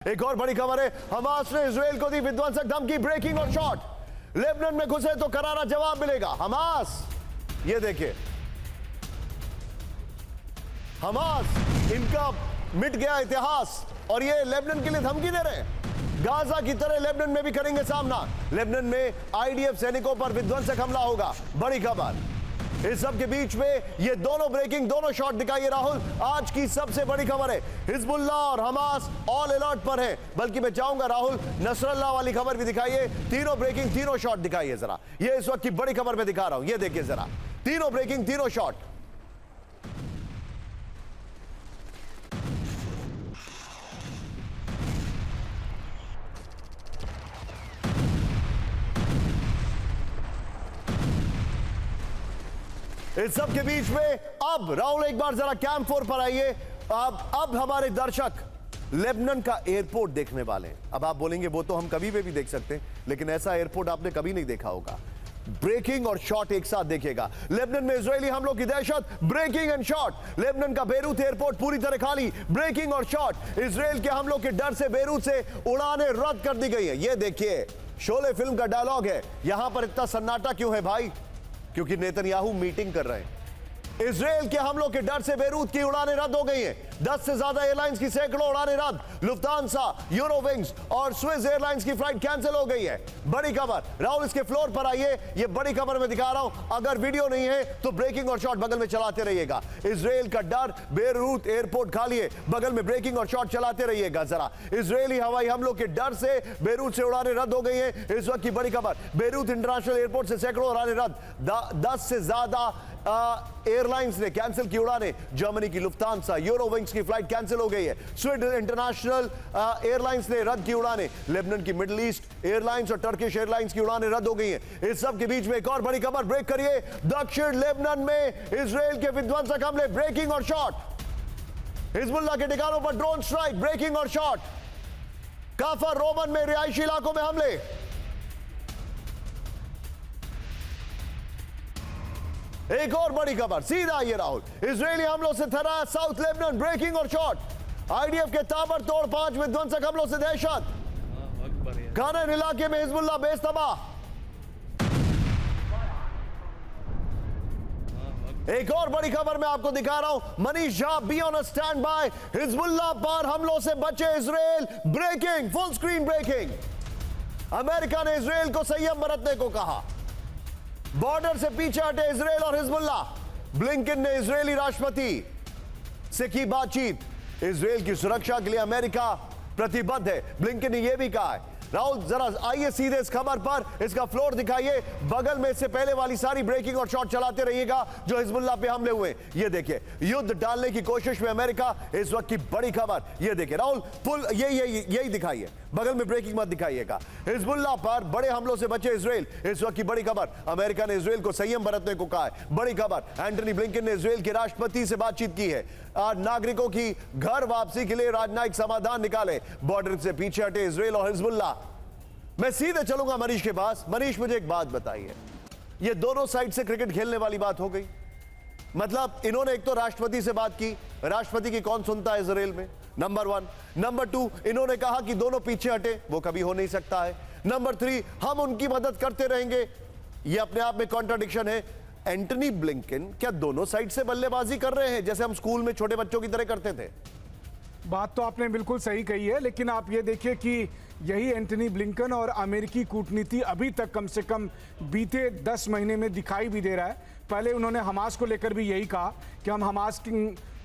एक और बड़ी खबर है, हमास ने इजराइल को दी विध्वंसक धमकी, ब्रेकिंग और शॉट। लेबनान में घुसे तो करारा जवाब मिलेगा। हमास, ये देखिए, हमास, इनका मिट गया इतिहास और ये लेबनान के लिए धमकी दे रहे हैं। गाजा की तरह लेबनान में भी करेंगे सामना। लेबनान में आईडीएफ सैनिकों पर विध्वंसक हमला होगा। बड़ी खबर। इस सब के बीच में ये दोनों ब्रेकिंग, दोनों शॉट दिखाइए राहुल। आज की सबसे बड़ी खबर है, हिजबुल्लाह और हमास ऑल अलर्ट पर है। बल्कि मैं चाहूंगा राहुल, नसरल्लाह वाली खबर भी दिखाइए। तीनों ब्रेकिंग, तीनों शॉट दिखाइए जरा। ये इस वक्त की बड़ी खबर मैं दिखा रहा हूं, ये देखिए जरा। तीनों ब्रेकिंग, तीनों शॉट। इस सब के बीच में अब राहुल एक बार जरा कैंप 4 पर आइए। अब हमारे दर्शक लेबनान का एयरपोर्ट देखने वाले हैं। अब आप बोलेंगे वो तो हम कभी भी देख सकते हैं, लेकिन ऐसा एयरपोर्ट आपने कभी नहीं देखा होगा। ब्रेकिंग और शॉट एक साथ देखेगा। लेबनान में इजरायली हमलों की दहशत, ब्रेकिंग एंड शॉट। लेबनान का बेरूत एयरपोर्ट पूरी तरह खाली, ब्रेकिंग और शॉट। इजरायल के हमलों के डर से बेरूत से उड़ानें रद्द कर दी गई है। ये देखिए, शोले फिल्म का डायलॉग है। यहां पर इतना सन्नाटा क्यों है भाई? क्योंकि नेतन्याहू मीटिंग कर रहे हैं। इजरायल के हमलों के डर से बेरूत की उड़ानें रद्द हो गई हैं। 10 से ज्यादा एयरलाइंस की सैकड़ों उड़ानें रद्द। लुफ्तांसा, यूरोविंग्स और स्विस एयरलाइंस की फ्लाइट कैंसिल हो गई है। बड़ी खबर। राहुल इसके फ्लोर पर आइए, ये बड़ी खबर मैं दिखा रहा हूं। अगर वीडियो नहीं है तो ब्रेकिंग और शॉट बगल में चलाते रहिएगा। इजरायल का डर, बेरूत एयरपोर्ट खाली है, बगल में ब्रेकिंग और शॉट चलाते रहिएगा जरा। इजरायली हवाई हमलों के डर से बेरूत से उड़ानें रद्द हो गई हैं। इस वक्त की बड़ी खबर, बेरूत इंटरनेशनल एयरपोर्ट से सैकड़ों उड़ानें रद्द। 10 से ज्यादा एयरलाइंस ने कैंसिल की उड़ानें। जर्मनी की लुफ्तांसा, यूरोविंग्स की फ्लाइट कैंसिल हो गई है। स्वीड इंटरनेशनल एयरलाइंस ने रद्द की उड़ानें। लेबनान की मिडिल ईस्ट एयरलाइंस और टर्किश एयरलाइंस की उड़ानें रद्द हो गई हैं। इस सब के बीच में एक और बड़ी खबर, ब्रेक करिए। दक्षिण लेबनान में इजरायल के विध्वंसक हमले, ब्रेकिंग और शॉट। हिजबुल्लाह के ठिकानों पर ड्रोन स्ट्राइक, ब्रेकिंग और शॉट। काफर रोमन में रिहायशी इलाकों में हमले। एक और बड़ी खबर, सीधा ये राहुल, इजरायली हमलों से थरा साउथ लेबनान, ब्रेकिंग और शॉट। आईडीएफ के ताबड़तोड़ 5 विध्वंसक हमलों से दहशत। कानन इलाके में हिजबुल्लाह बेस्तबाह। एक और बड़ी खबर मैं आपको दिखा रहा हूं, Manish Jha, be on a standby. Hezbollah पर हमलों से बचे Israel, breaking, full screen breaking. America ने इजरायल को संयम बरतने को कहा। बॉर्डर से पीछे हटे इजरायल और हिजबुल्लाह। ब्लिंकन ने इजरायली राष्ट्रपति से की बातचीत। इजरायल की सुरक्षा के लिए अमेरिका प्रतिबद्ध है, ब्लिंकन ने यह भी कहा है। राहुल जरा आइए सीधे इस खबर पर, इसका फ्लोर दिखाइए। बगल में इससे पहले वाली सारी ब्रेकिंग और शॉट चलाते रहिएगा जो हिजबुल्लाह पे हमले हुए। ये देखिए, युद्ध डालने की कोशिश में अमेरिका, इस वक्त की बड़ी खबर। ये देखिए राहुल, फुल यही दिखाइए, बगल में ब्रेकिंग मत दिखाइएगा। हिजबुल्लाह पर बड़े हमलों से बचे इजरायल, इस वक्त की बड़ी खबर। अमेरिका ने इजरायल को संयम बरतने को कहा है। बड़ी खबर, एंटनी ब्लिंकन ने इजरायल के राष्ट्रपति से बातचीत की है। नागरिकों की घर वापसी के लिए राजनयिक समाधान निकाले। बॉर्डर से पीछे हटे इजरायल और हिजबुल्लाह। मैं सीधे चलूंगा मनीष के पास। मनीष, मुझे एक बात बताइए, ये दोनों साइड से क्रिकेट खेलने वाली बात हो गई। मतलब इन्होंने एक तो राष्ट्रपति से बात की, राष्ट्रपति की कौन सुनता है इजरायल में, नंबर 1। नंबर 2, इन्होंने कहा कि दोनों पीछे हटे, वो कभी हो नहीं सकता है। नंबर 3, हम उनकी मदद करते रहेंगे। ये अपने आप में कॉन्ट्राडिक्शन है। एंटनी ब्लिंकन क्या दोनों साइड से बल्लेबाजी कर रहे हैं, जैसे हम स्कूल में छोटे बच्चों की तरह करते थे? बात तो आपने बिल्कुल सही कही है, लेकिन आप ये देखिए कि यही एंटनी ब्लिंकन और अमेरिकी कूटनीति अभी तक कम से कम बीते 10 महीने में दिखाई भी दे रहा है। पहले उन्होंने हमास को लेकर भी यही कहा कि हम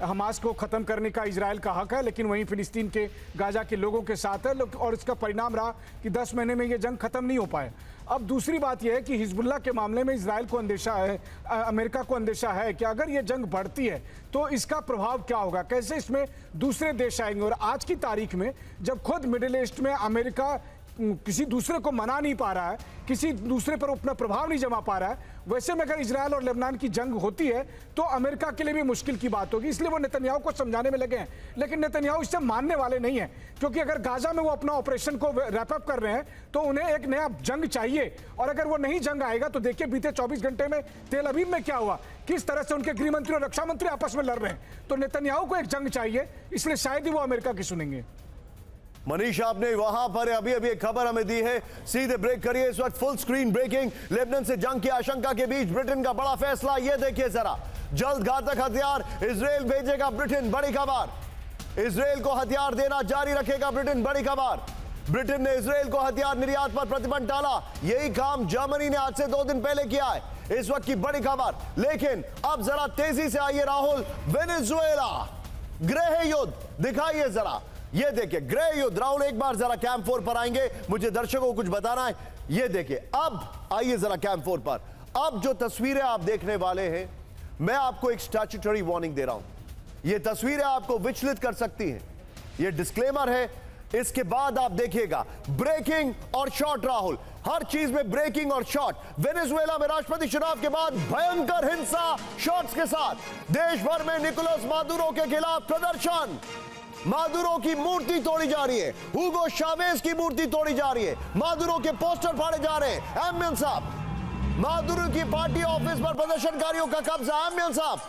हमास को ख़त्म करने का इजरायल का हक है, लेकिन वहीं फिलिस्तीन के गाजा के लोगों के साथ है, और इसका परिणाम रहा कि 10 महीने में ये जंग ख़त्म नहीं हो पाए। अब दूसरी बात यह है कि हिजबुल्लाह के मामले में इजरायल को अंदेशा है, अमेरिका को अंदेशा है कि अगर ये जंग बढ़ती है तो इसका प्रभाव क्या होगा, कैसे इसमें दूसरे देश आएंगे। और आज की तारीख में जब खुद मिडिल ईस्ट में अमेरिका किसी दूसरे को मना नहीं पा रहा है, किसी दूसरे पर अपना प्रभाव नहीं जमा पा रहा है, वैसे में अगर इजरायल और लेबनान की जंग होती है तो अमेरिका के लिए भी मुश्किल की बात होगी। इसलिए वो नेतन्याहू को समझाने में लगे हैं, लेकिन नेतन्याहू इससे मानने वाले नहीं हैं, क्योंकि अगर गाजा में वो अपना ऑपरेशन को रैप अप कर रहे हैं तो उन्हें एक नया जंग चाहिए। और अगर वो नहीं जंग आएगा तो देखिए बीते 24 घंटे में तेल अवीव में क्या हुआ, किस तरह से उनके गृह मंत्री और रक्षा मंत्री आपस में लड़ रहे हैं। तो नेतन्याहू को एक जंग चाहिए, इसलिए शायद ही वो अमेरिका की सुनेंगे। मनीष आपने वहां पर अभी अभी एक खबर हमें दी है, सीधे ब्रेक करिए इस वक्त। Full screen breaking. लेबनान से जंग की आशंका के बीच ब्रिटेन का बड़ा फैसला, ये देखिए जरा। जल्द घातक हथियार इजराइल भेजेगा ब्रिटेन, बड़ी खबर। इजराइल को हथियार देना जारी रखेगा ब्रिटेन, बड़ी खबर। ब्रिटेन ने इजराइल को हथियार निर्यात पर प्रतिबंध डाला। यही काम जर्मनी ने आज से 2 दिन पहले किया है, इस वक्त की बड़ी खबर। लेकिन अब जरा तेजी से आइए राहुल, वेनेजुएला गृह युद्ध दिखाइए जरा। ये देखिए गृह युद्ध। राहुल एक बार जरा कैंप 4 पर आएंगे, मुझे दर्शकों को कुछ बताना है। ये देखिए, अब आइए जरा कैंप 4 पर। अब जो तस्वीरें आप देखने वाले हैं, मैं आपको एक स्टैट्यूटरी वार्निंग दे रहा हूं। ये तस्वीरें आपको विचलित कर सकती हैं, ये डिस्क्लेमर है। इसके बाद आप देखिएगा ब्रेकिंग और शॉट। राहुल, हर चीज में ब्रेकिंग और शॉट। वेनेजुएला में राष्ट्रपति चुनाव के बाद भयंकर हिंसा शॉट्स के साथ। देश भर में निकोलस मादुरो के खिलाफ प्रदर्शन। मादुरो की मूर्ति तोड़ी जा रही है, हुगो शावेज की मूर्ति तोड़ी जा रही है, मादुरो के पोस्टर फाड़े जा रहे हैं। एम्बियन साहब, मादुरो की पार्टी ऑफिस पर प्रदर्शनकारियों का कब्जा। एम्बियन साहब,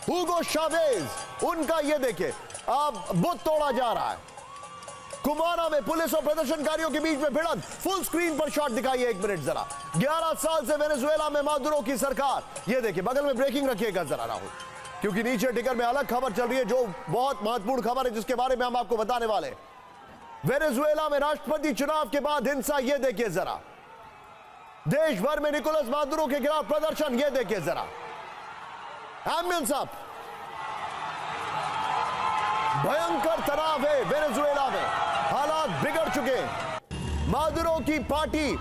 हुगो शावेज, उनका ये देखिए अब बुत तोड़ा जा रहा है। कुमारा में पुलिस और प्रदर्शनकारियों के बीच में भिड़ंत। फुल स्क्रीन पर शॉट दिखाइए, 1 मिनट जरा। 11 साल से वेनेजुएला में मादुरो की सरकार। ये देखिए, बगल में ब्रेकिंग रखिएगा जरा राहुल, क्योंकि नीचे टिकर में अलग खबर चल रही है जो बहुत महत्वपूर्ण खबर है, जिसके बारे में हम आपको बताने वाले हैं। वेनेजुएला में राष्ट्रपति चुनाव के बाद हिंसा, ये देखिए जरा। देश भर में निकोलस मादुरो के खिलाफ प्रदर्शन, ये देखिए जरा। एम्बियन साहब, भयंकर तनाव है वेनेजुएला में, हालात बिगड़ चुके हैं। मादुरो की पार्टी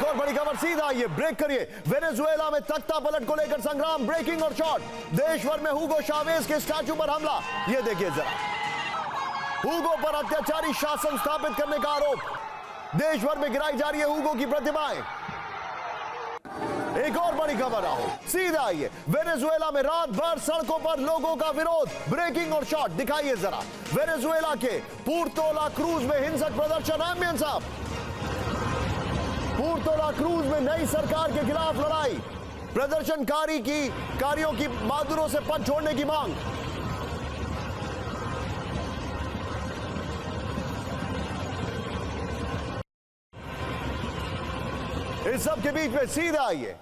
और बड़ी खबर सीधा आइए, ब्रेक करिए। वेनेजुएला में तख्ता पलट को लेकर संग्राम, ब्रेकिंग और शॉट। देश भर में हुगो शावेज के स्टैचू पर हमला, ये देखिए जरा। हुगो पर अत्याचारी शासन स्थापित करने का आरोप। देश भर में गिराई जा रही है हुगो की प्रतिमाएं। एक और बड़ी खबर आओ, सीधा आइए। वेनेजुएला में रात भर सड़कों पर लोगों का विरोध, ब्रेकिंग और शॉट दिखाइए जरा। वेनेजुएला के पुर्तो ला क्रूज में हिंसक प्रदर्शन। एम्बियन साहब, पुर्तो ला क्रूज में नई सरकार के खिलाफ लड़ाई। कारियों की मादुरो से पद छोड़ने की मांग। इस सब के बीच में सीधा आइए,